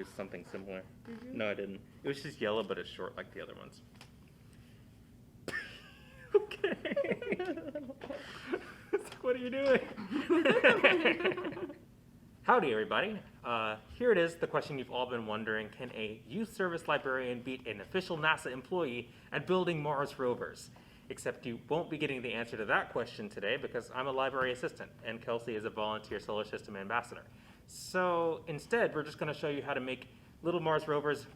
use something similar. Did you? No, I didn't. It was just yellow, but it's short like the other ones. Okay. What are you doing? Howdy, everybody. Here it is, the question you've all been wondering. Can a youth service librarian beat an official NASA employee at building Mars rovers? Except you won't be getting the answer to that question today because I'm a library assistant and Kelsey is a volunteer solar system ambassador. So instead, we're just going to show you how to make little Mars rovers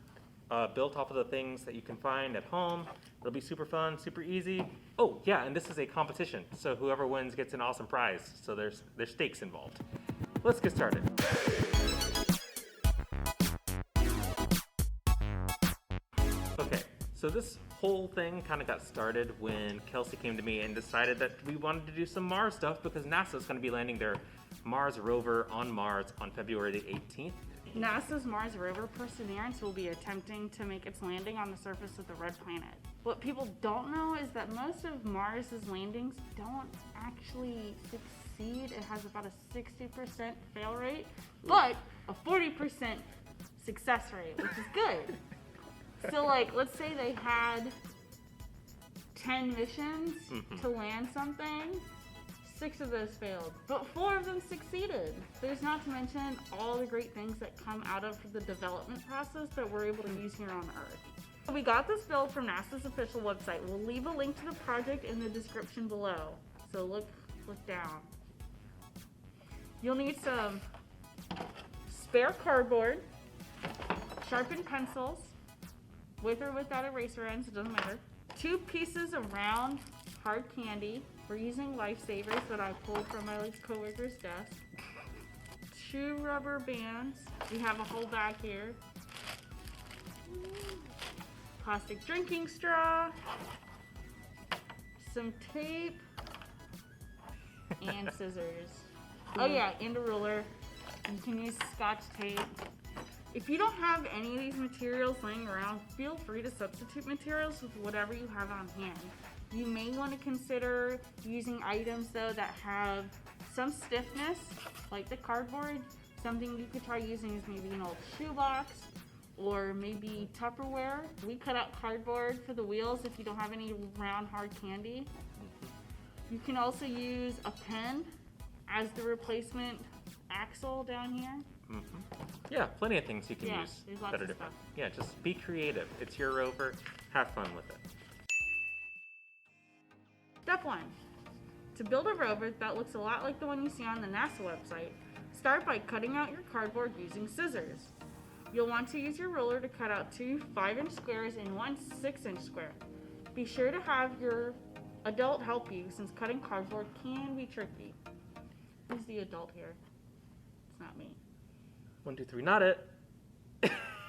built off of the things that you can find at home. It'll be super fun, super easy. Oh, yeah, and this is a competition, so whoever wins gets an awesome prize. So there's stakes involved. Let's get started. Okay, so this whole thing kind of got started when Kelsey came to me and decided that we wanted to do some Mars stuff because NASA's going to be landing their Mars rover on Mars on February the 18th. NASA's Mars Rover Perseverance will be attempting to make its landing on the surface of the red planet. What people don't know is that most of Mars's landings don't actually succeed. It has about a 60% fail rate, but a 40% success rate, which is good. So like, let's say they had 10 missions to land something. 6 of those failed, but 4 of them succeeded. There's not to mention all the great things that come out of the development process that we're able to use here on Earth. We got this build from NASA's official website. We'll leave a link to the project in the description below. So look down. You'll need some spare cardboard, sharpened pencils, with or without eraser ends, it doesn't matter. 2 pieces of round hard candy. We're using lifesavers that I pulled from my coworker's desk. 2 rubber bands. We have a whole bag here. Plastic drinking straw. Some tape. And scissors. Oh yeah, and a ruler. You can use Scotch tape. If you don't have any of these materials laying around, feel free to substitute materials with whatever you have on hand. You may want to consider using items though that have some stiffness, like the cardboard. Something you could try using is maybe an old shoebox or maybe Tupperware. We cut out cardboard for the wheels if you don't have any round hard candy. You can also use a pen as the replacement axle down here. Yeah, plenty of things you can use there's lots that are of different. stuff. Yeah, just be creative. It's your rover. Have fun with it. Step 1. To build a rover that looks a lot like the one you see on the NASA website, start by cutting out your cardboard using scissors. You'll want to use your ruler to cut out 2 5-inch squares and 1 6-inch square. Be sure to have your adult help you since cutting cardboard can be tricky. Who's the adult here? It's not me. 1, 2, 3, not it.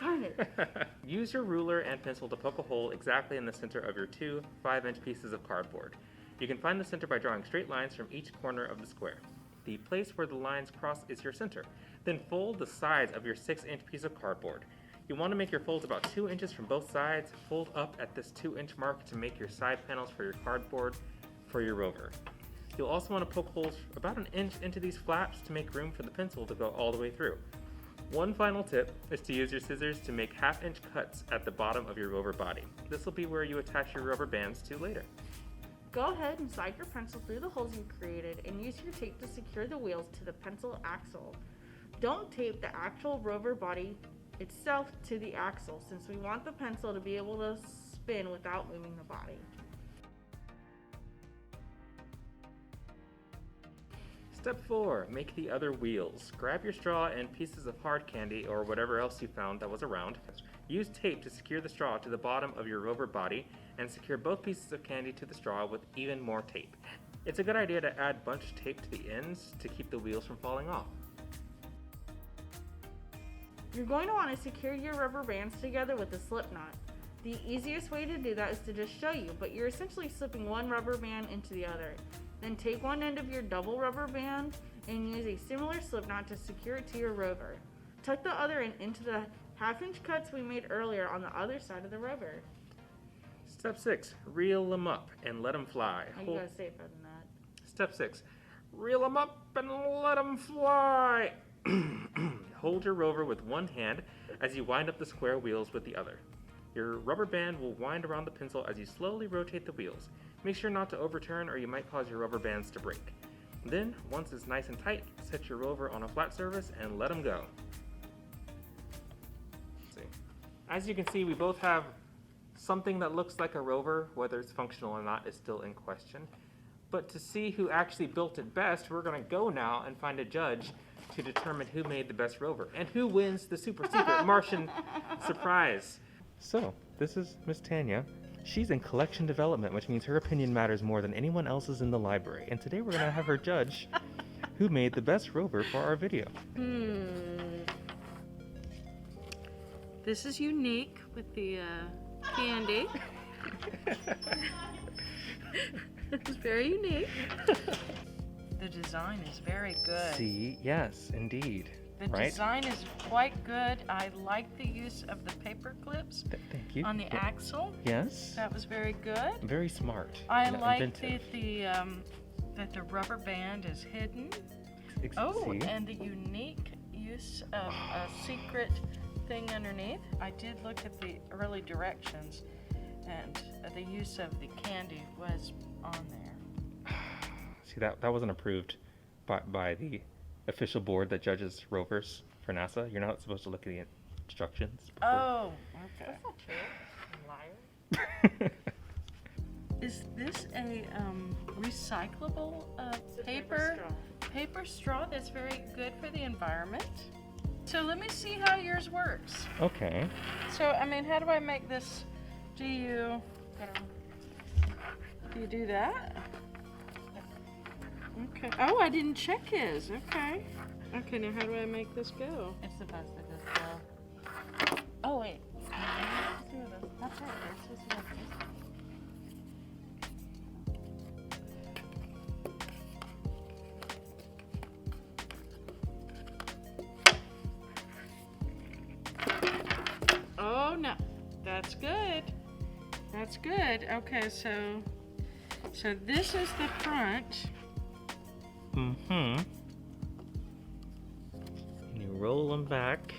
Darn it. Use your ruler and pencil to poke a hole exactly in the center of your 2 5-inch pieces of cardboard. You can find the center by drawing straight lines from each corner of the square. The place where the lines cross is your center. Then fold the sides of your 6-inch piece of cardboard. You want to make your folds about 2 inches from both sides. Fold up at this 2-inch mark to make your side panels for your cardboard for your rover. You'll also want to poke holes about 1 inch into these flaps to make room for the pencil to go all the way through. One final tip is to use your scissors to make 1/2-inch cuts at the bottom of your rover body. This will be where you attach your rubber bands to later. Go ahead and slide your pencil through the holes you created and use your tape to secure the wheels to the pencil axle. Don't tape the actual rover body itself to the axle since we want the pencil to be able to spin without moving the body. Step 4, make the other wheels. Grab your straw and pieces of hard candy or whatever else you found that was around. Use tape to secure the straw to the bottom of your rover body and secure both pieces of candy to the straw with even more tape. It's a good idea to add bunch tape to the ends to keep the wheels from falling off. You're going to want to secure your rubber bands together with a slip knot. The easiest way to do that is to just show you, but you're essentially slipping one rubber band into the other. Then take one end of your double rubber band and use a similar slip knot to secure it to your rover. Tuck the other end into the 1/2-inch cuts we made earlier on the other side of the rover. Step 6, reel them up and let them fly. Oh, you gotta say it better than that. Step 6, reel them up and let them fly. Hold your rover with one hand as you wind up the square wheels with the other. Your rubber band will wind around the pencil as you slowly rotate the wheels. Make sure not to overturn or you might cause your rubber bands to break. Then, once it's nice and tight, set your rover on a flat surface and let them go. As you can see, we both have something that looks like a rover. Whether it's functional or not is still in question. But to see who actually built it best, we're going to go now and find a judge to determine who made the best rover and who wins the super secret Martian surprise. So, this is Miss Tanya. She's in collection development, which means her opinion matters more than anyone else's in the library. And today we're going to have her judge who made the best rover for our video. This is unique with the candy. It's very unique. The design is very good. See, yes, indeed. The design is quite good. I like the use of the paper clips Thank you. on the axle. Yes. That was very good. Very smart. I like inventive. that the rubber band is hidden. See? And the unique use of a secret thing underneath. I did look at the early directions, and the use of the candy was on there. See, that wasn't approved by the official board that judges rovers for NASA. You're not supposed to look at the instructions. Oh, okay. That's not true. Liar. Is this a recyclable paper straw that's very good for the environment? So let me see how yours works. Okay. So, I mean, how do I make this? Do you do that? Okay. Oh, I didn't check his. Okay. Okay, now how do I make this go? It's supposed to just go. Oh, wait. That's right. It's supposed to go. Oh, no. That's good. That's good. Okay, so this is the front. Mm-hmm. And you roll them back.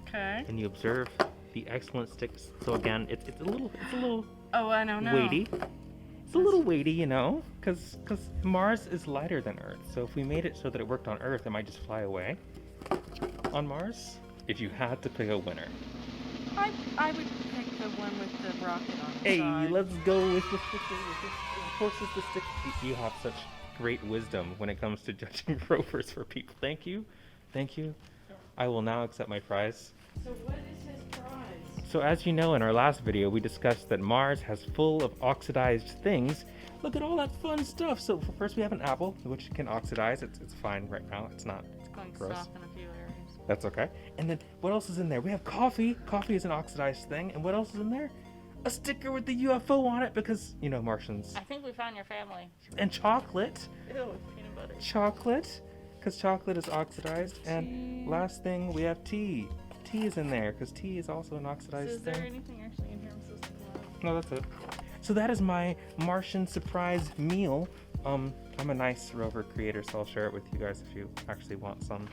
Okay. And you observe the excellent sticks. So again, it's a little Oh, I don't know. weighty. It's a little weighty, you know, because Mars is lighter than Earth. So if we made it so that it worked on Earth, it might just fly away. On Mars, if you had to pick a winner. I would pick the one with the rocket on the Hey, side. let's go with the horses, the stick. You have such great wisdom when it comes to judging rovers for people. Thank you. Thank you. I will now accept my prize. So what is his prize? So as you know, in our last video, we discussed that Mars has full of oxidized things. Look at all that fun stuff. So first we have an apple, which can oxidize. It's fine right now. It's not It's going gross. soft in a few areas. That's okay. And then what else is in there? We have coffee. Coffee is an oxidized thing. And what else is in there? A sticker with the UFO on it because, you know, Martians. I think we found your family. And chocolate. Ew, peanut butter. Chocolate, because chocolate is oxidized. And last thing, we have tea. Tea is in there because tea is also an oxidized So is there thing. anything actually in here I'm supposed to pull out? No, that's it. So that is my Martian surprise meal. I'm a nice rover creator, so I'll share it with you guys if you actually want some.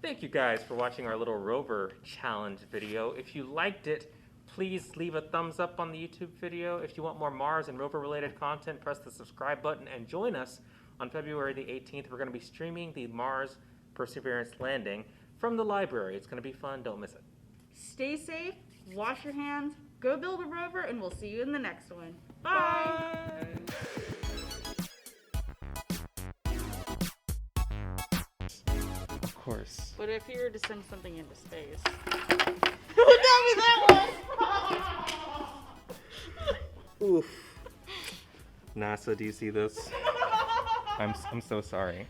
Thank you guys for watching our little rover challenge video. If you liked it, please leave a thumbs up on the YouTube video. If you want more Mars and rover related content, press the subscribe button and join us on February the 18th. We're going to be streaming the Mars Perseverance landing from the library. It's going to be fun. Don't miss it. Stay safe, wash your hands, go build a rover, and we'll see you in the next one. Bye. Of course. What if you were to send something into space? Who got me that one? Oof. NASA, do you see this? I'm so sorry.